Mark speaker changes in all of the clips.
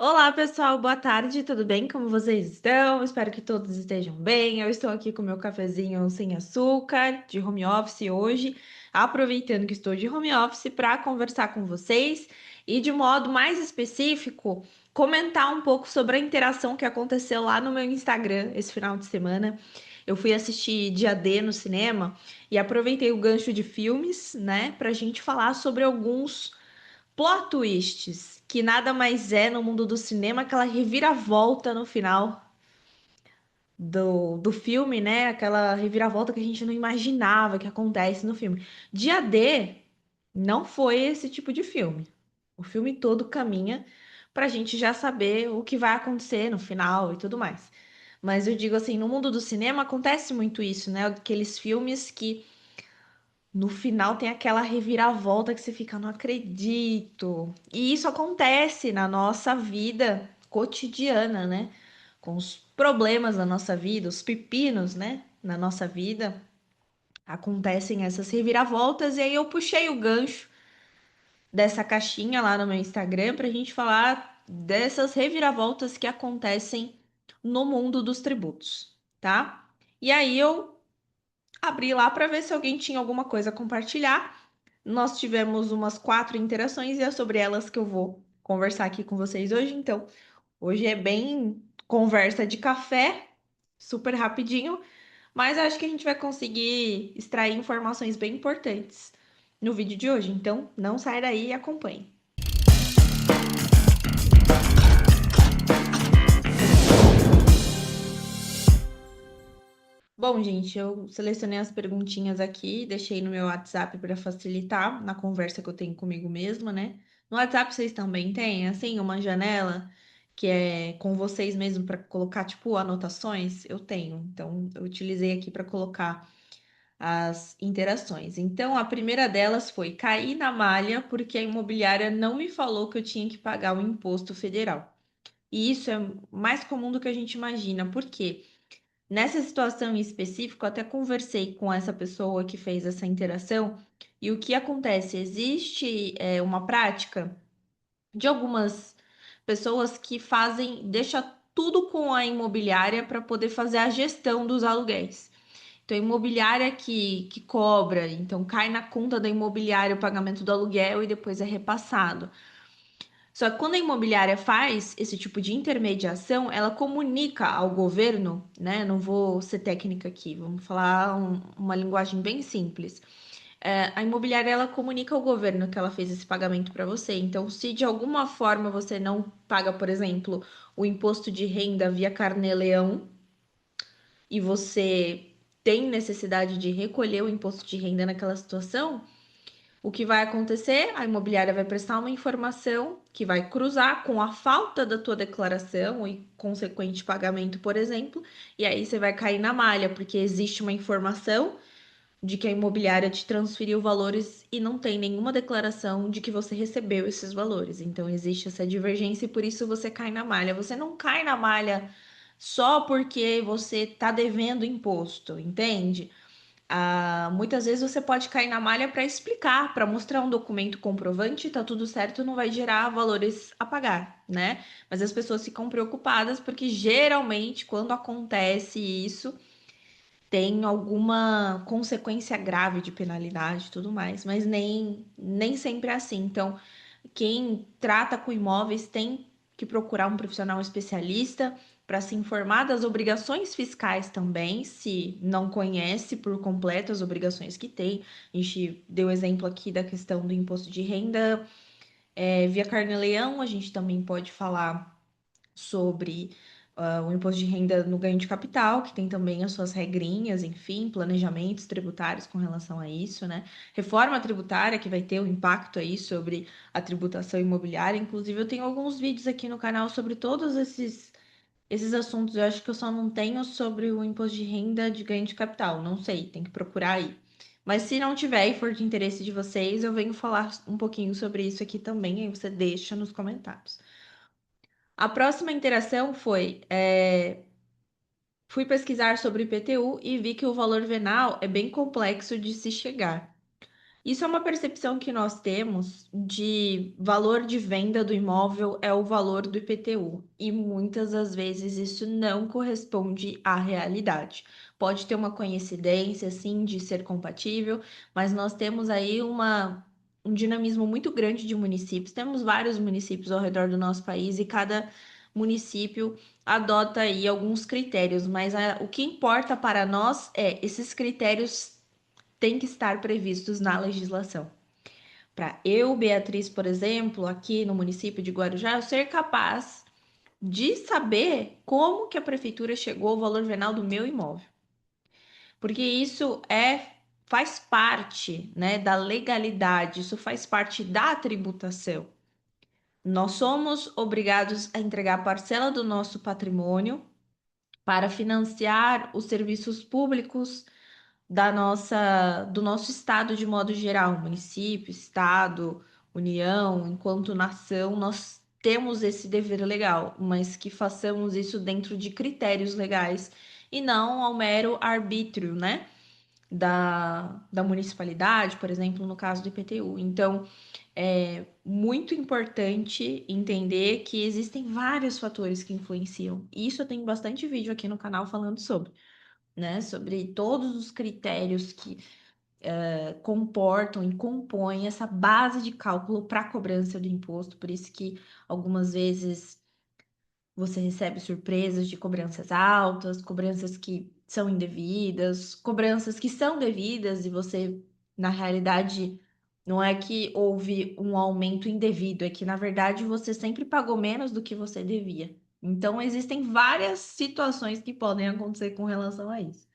Speaker 1: Olá, pessoal, boa tarde, tudo bem? Como vocês estão? Espero que todos estejam bem. Eu estou aqui com meu cafezinho sem açúcar, de home office hoje, aproveitando que estou de home office para conversar com vocês e, de modo mais específico, comentar um pouco sobre a interação que aconteceu lá no meu Instagram esse final de semana. Eu fui assistir Dia D no cinema e aproveitei o gancho de filmes, né, para a gente falar sobre alguns plot twists, que nada mais é no mundo do cinema aquela reviravolta no final do filme, né? Aquela reviravolta que a gente não imaginava que acontece no filme. Dia D não foi esse tipo de filme. O filme todo caminha pra gente já saber o que vai acontecer no final e tudo mais. Mas eu digo assim, no mundo do cinema acontece muito isso, né? Aqueles filmes que no final tem aquela reviravolta que você fica, não acredito. E isso acontece na nossa vida cotidiana, né? Com os problemas da nossa vida, os pepinos, né? Na nossa vida, acontecem essas reviravoltas. E aí eu puxei o gancho dessa caixinha lá no meu Instagram para a gente falar dessas reviravoltas que acontecem no mundo dos tributos, tá? E aí eu abri lá para ver se alguém tinha alguma coisa a compartilhar. Nós tivemos umas 4 interações e é sobre elas que eu vou conversar aqui com vocês hoje. Então, hoje é bem conversa de café, super rapidinho, mas acho que a gente vai conseguir extrair informações bem importantes no vídeo de hoje. Então, não sai daí e acompanhe. Bom, gente, eu selecionei as perguntinhas aqui, deixei no meu WhatsApp para facilitar na conversa que eu tenho comigo mesma, né? No WhatsApp vocês também têm, assim, uma janela que é com vocês mesmo para colocar, tipo, anotações? Eu tenho. Então, eu utilizei aqui para colocar as interações. Então, a primeira delas foi: cair na malha porque a imobiliária não me falou que eu tinha que pagar o imposto federal. E isso é mais comum do que a gente imagina. Por quê? Nessa situação em específico, eu até conversei com essa pessoa que fez essa interação, e o que acontece? Existe uma prática de algumas pessoas que fazem, deixa tudo com a imobiliária para poder fazer a gestão dos aluguéis. Então, a imobiliária que cobra, então cai na conta da imobiliária o pagamento do aluguel e depois é repassado. Só que quando a imobiliária faz esse tipo de intermediação, ela comunica ao governo, né? Não vou ser técnica aqui, vamos falar uma linguagem bem simples. A imobiliária ela comunica ao governo que ela fez esse pagamento para você. Então, se de alguma forma você não paga, por exemplo, o imposto de renda via Carnê-Leão e você tem necessidade de recolher o imposto de renda naquela situação, o que vai acontecer? A imobiliária vai prestar uma informação que vai cruzar com a falta da tua declaração e consequente pagamento, por exemplo, e aí você vai cair na malha, porque existe uma informação de que a imobiliária te transferiu valores e não tem nenhuma declaração de que você recebeu esses valores. Então existe essa divergência e por isso você cai na malha. Você não cai na malha só porque você está devendo imposto, entende? Muitas vezes você pode cair na malha para explicar, para mostrar um documento comprovante, tá tudo certo, não vai gerar valores a pagar, né? Mas as pessoas ficam preocupadas porque geralmente quando acontece isso, tem alguma consequência grave de penalidade e tudo mais, mas nem sempre é assim. Então, quem trata com imóveis tem que procurar um profissional especialista para se informar das obrigações fiscais também, se não conhece por completo as obrigações que tem. A gente deu exemplo aqui da questão do imposto de renda, via Carnê-Leão, a gente também pode falar sobre o imposto de renda no ganho de capital, que tem também as suas regrinhas, enfim, planejamentos tributários com relação a isso, né? Reforma tributária, que vai ter um impacto aí sobre a tributação imobiliária. Inclusive, eu tenho alguns vídeos aqui no canal sobre todos esses assuntos. Eu acho que eu só não tenho sobre o imposto de renda de ganho de capital. Não sei, tem que procurar aí. Mas se não tiver e for de interesse de vocês, eu venho falar um pouquinho sobre isso aqui também, aí você deixa nos comentários. A próxima interação foi: fui pesquisar sobre IPTU e vi que o valor venal é bem complexo de se chegar. Isso é uma percepção que nós temos de valor de venda do imóvel é o valor do IPTU, e muitas das vezes isso não corresponde à realidade. Pode ter uma coincidência, sim, de ser compatível, mas nós temos aí um dinamismo muito grande de municípios. Temos vários municípios ao redor do nosso país e cada município adota aí alguns critérios, mas o que importa para nós é esses critérios têm que estar previstos na legislação. Para eu, Beatriz, por exemplo, aqui no município de Guarujá, eu ser capaz de saber como que a prefeitura chegou ao valor venal do meu imóvel. Porque isso faz parte, né, da legalidade, isso faz parte da tributação. Nós somos obrigados a entregar parcela do nosso patrimônio para financiar os serviços públicos do nosso estado de modo geral, município, estado, União, enquanto nação, nós temos esse dever legal, mas que façamos isso dentro de critérios legais e não ao mero arbítrio, né? Da municipalidade, por exemplo, no caso do IPTU. Então, é muito importante entender que existem vários fatores que influenciam. Isso eu tenho bastante vídeo aqui no canal falando sobre, né? Sobre todos os critérios que comportam e compõem essa base de cálculo para a cobrança do imposto. Por isso que algumas vezes você recebe surpresas de cobranças altas, cobranças que são indevidas, cobranças que são devidas e você, na realidade, não é que houve um aumento indevido, é que, na verdade, você sempre pagou menos do que você devia. Então, existem várias situações que podem acontecer com relação a isso.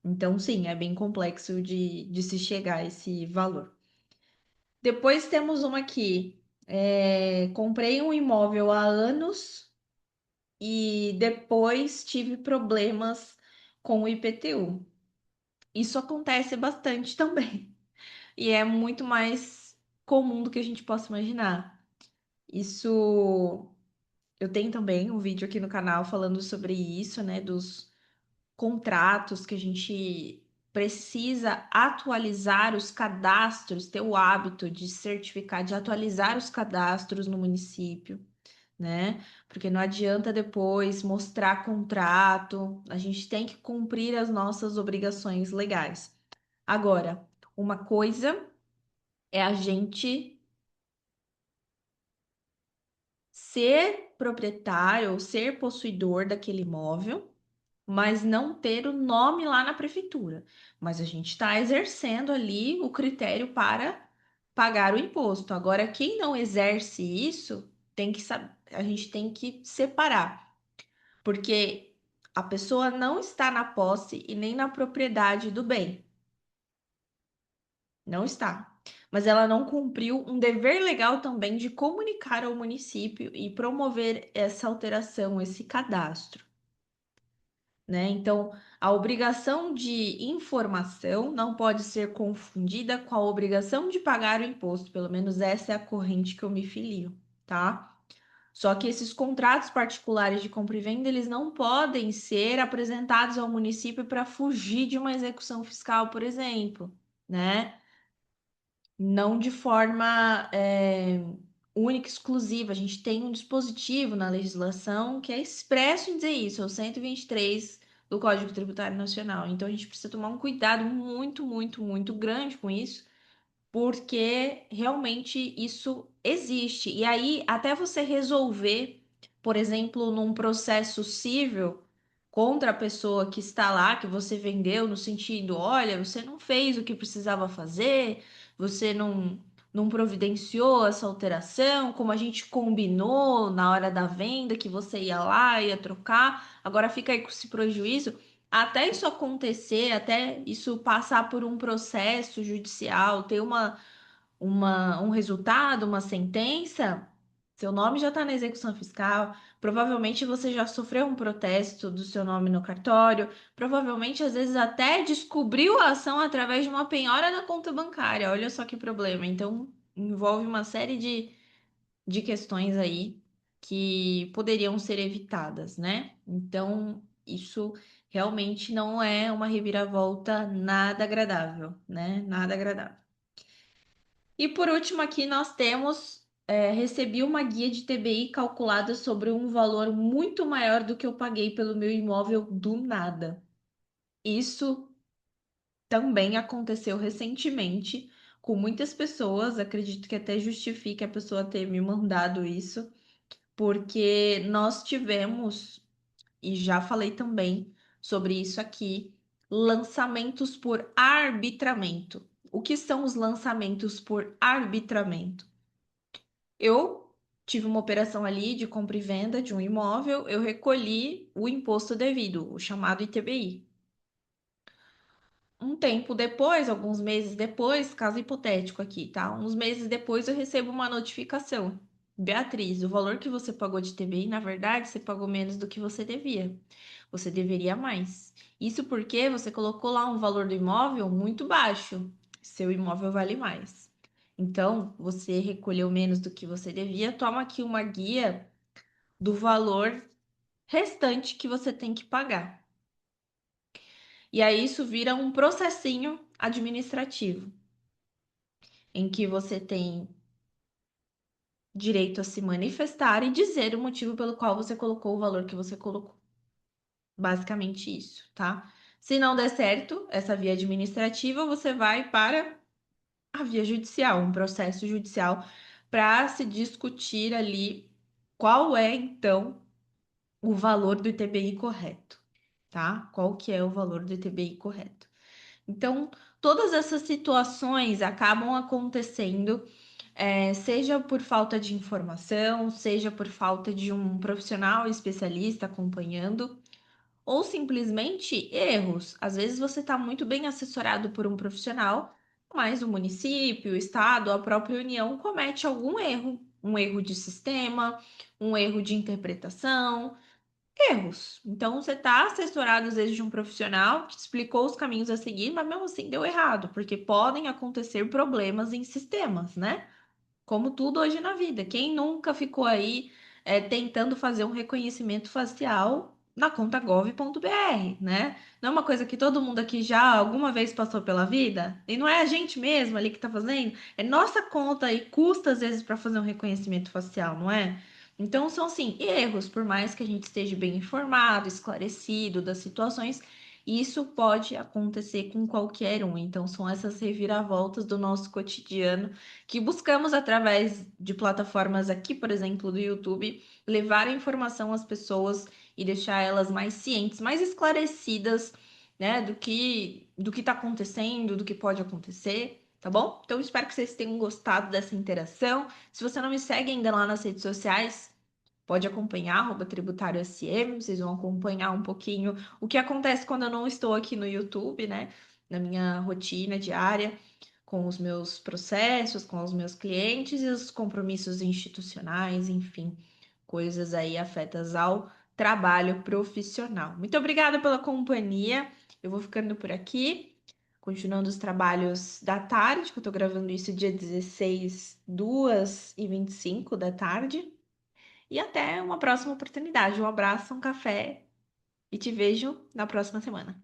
Speaker 1: Então, sim, é bem complexo de se chegar a esse valor. Depois temos uma aqui. Comprei um imóvel há anos e depois tive problemas com o IPTU. Isso acontece bastante também. E é muito mais comum do que a gente possa imaginar. Isso, eu tenho também um vídeo aqui no canal falando sobre isso, né? Dos contratos que a gente precisa atualizar os cadastros, ter o hábito de certificar, de atualizar os cadastros no município, né? Porque não adianta depois mostrar contrato, a gente tem que cumprir as nossas obrigações legais. Agora, uma coisa é a gente ser proprietário ou ser possuidor daquele imóvel, mas não ter o nome lá na prefeitura. Mas a gente está exercendo ali o critério para pagar o imposto. Agora, quem não exerce isso, tem que saber, a gente tem que separar, porque a pessoa não está na posse e nem na propriedade do bem. Não está. Mas ela não cumpriu um dever legal também de comunicar ao município e promover essa alteração, esse cadastro, né? Então, a obrigação de informação não pode ser confundida com a obrigação de pagar o imposto. Pelo menos essa é a corrente que eu me filio, tá? Só que esses contratos particulares de compra e venda, eles não podem ser apresentados ao município para fugir de uma execução fiscal, por exemplo, né? Não de forma única, exclusiva. A gente tem um dispositivo na legislação que é expresso em dizer isso, é o 123 do Código Tributário Nacional. Então a gente precisa tomar um cuidado muito, muito, muito grande com isso, porque realmente isso existe. E aí, até você resolver, por exemplo, num processo civil contra a pessoa que está lá, que você vendeu, no sentido, olha, você não fez o que precisava fazer, você não providenciou essa alteração, como a gente combinou na hora da venda, que você ia lá, ia trocar, agora fica aí com esse prejuízo. Até isso acontecer, até isso passar por um processo judicial, ter um resultado, uma sentença, seu nome já está na execução fiscal, provavelmente você já sofreu um protesto do seu nome no cartório, provavelmente às vezes até descobriu a ação através de uma penhora na conta bancária. Olha só que problema. Então, envolve uma série de questões aí que poderiam ser evitadas, né? Então, isso realmente não é uma reviravolta nada agradável, né? Nada agradável. E por último, aqui nós temos, recebi uma guia de TBI calculada sobre um valor muito maior do que eu paguei pelo meu imóvel do nada. Isso também aconteceu recentemente com muitas pessoas, acredito que até justifique a pessoa ter me mandado isso, porque nós tivemos, e já falei também sobre isso aqui, lançamentos por arbitramento. O que são os lançamentos por arbitramento? Eu tive uma operação ali de compra e venda de um imóvel, eu recolhi o imposto devido, o chamado ITBI. Um tempo depois, alguns meses depois, caso hipotético aqui, tá? Uns meses depois eu recebo uma notificação. Beatriz, o valor que você pagou de TBI, na verdade, você pagou menos do que você devia. Você deveria mais. Isso porque você colocou lá um valor do imóvel muito baixo. Seu imóvel vale mais. Então, você recolheu menos do que você devia. Toma aqui uma guia do valor restante que você tem que pagar. E aí isso vira um processinho administrativo, em que você tem direito a se manifestar e dizer o motivo pelo qual você colocou o valor que você colocou. Basicamente isso, tá? Se não der certo essa via administrativa, você vai para a via judicial, um processo judicial para se discutir ali qual é então o valor do ITBI correto, tá? Qual que é o valor do ITBI correto? Então, todas essas situações acabam acontecendo, seja por falta de informação, seja por falta de um profissional especialista acompanhando, ou simplesmente erros. Às vezes você está muito bem assessorado por um profissional, mas o município, o estado, a própria União comete algum erro, um erro de sistema, um erro de interpretação, erros. Então, você está assessorado às vezes de um profissional que te explicou os caminhos a seguir, mas mesmo assim deu errado, porque podem acontecer problemas em sistemas, né? Como tudo hoje na vida. Quem nunca ficou aí tentando fazer um reconhecimento facial na conta gov.br, né? Não é uma coisa que todo mundo aqui já alguma vez passou pela vida? E não é a gente mesmo ali que tá fazendo, é nossa conta e custa às vezes para fazer um reconhecimento facial, não é? Então são sim erros, por mais que a gente esteja bem informado, esclarecido das situações, isso pode acontecer com qualquer um. Então são essas reviravoltas do nosso cotidiano que buscamos através de plataformas aqui, por exemplo, do YouTube, levar a informação às pessoas e deixar elas mais cientes, mais esclarecidas, né, do que está acontecendo, do que pode acontecer. Tá bom? Então, espero que vocês tenham gostado dessa interação. Se você não me segue ainda lá nas redes sociais, pode acompanhar, @tributário SM, vocês vão acompanhar um pouquinho o que acontece quando eu não estou aqui no YouTube, né? Na minha rotina diária, com os meus processos, com os meus clientes e os compromissos institucionais, enfim, coisas aí afetas ao trabalho profissional. Muito obrigada pela companhia. Eu vou ficando por aqui, continuando os trabalhos da tarde, que eu tô gravando isso dia 16, 2h25 da tarde. E até uma próxima oportunidade. Um abraço, um café e te vejo na próxima semana.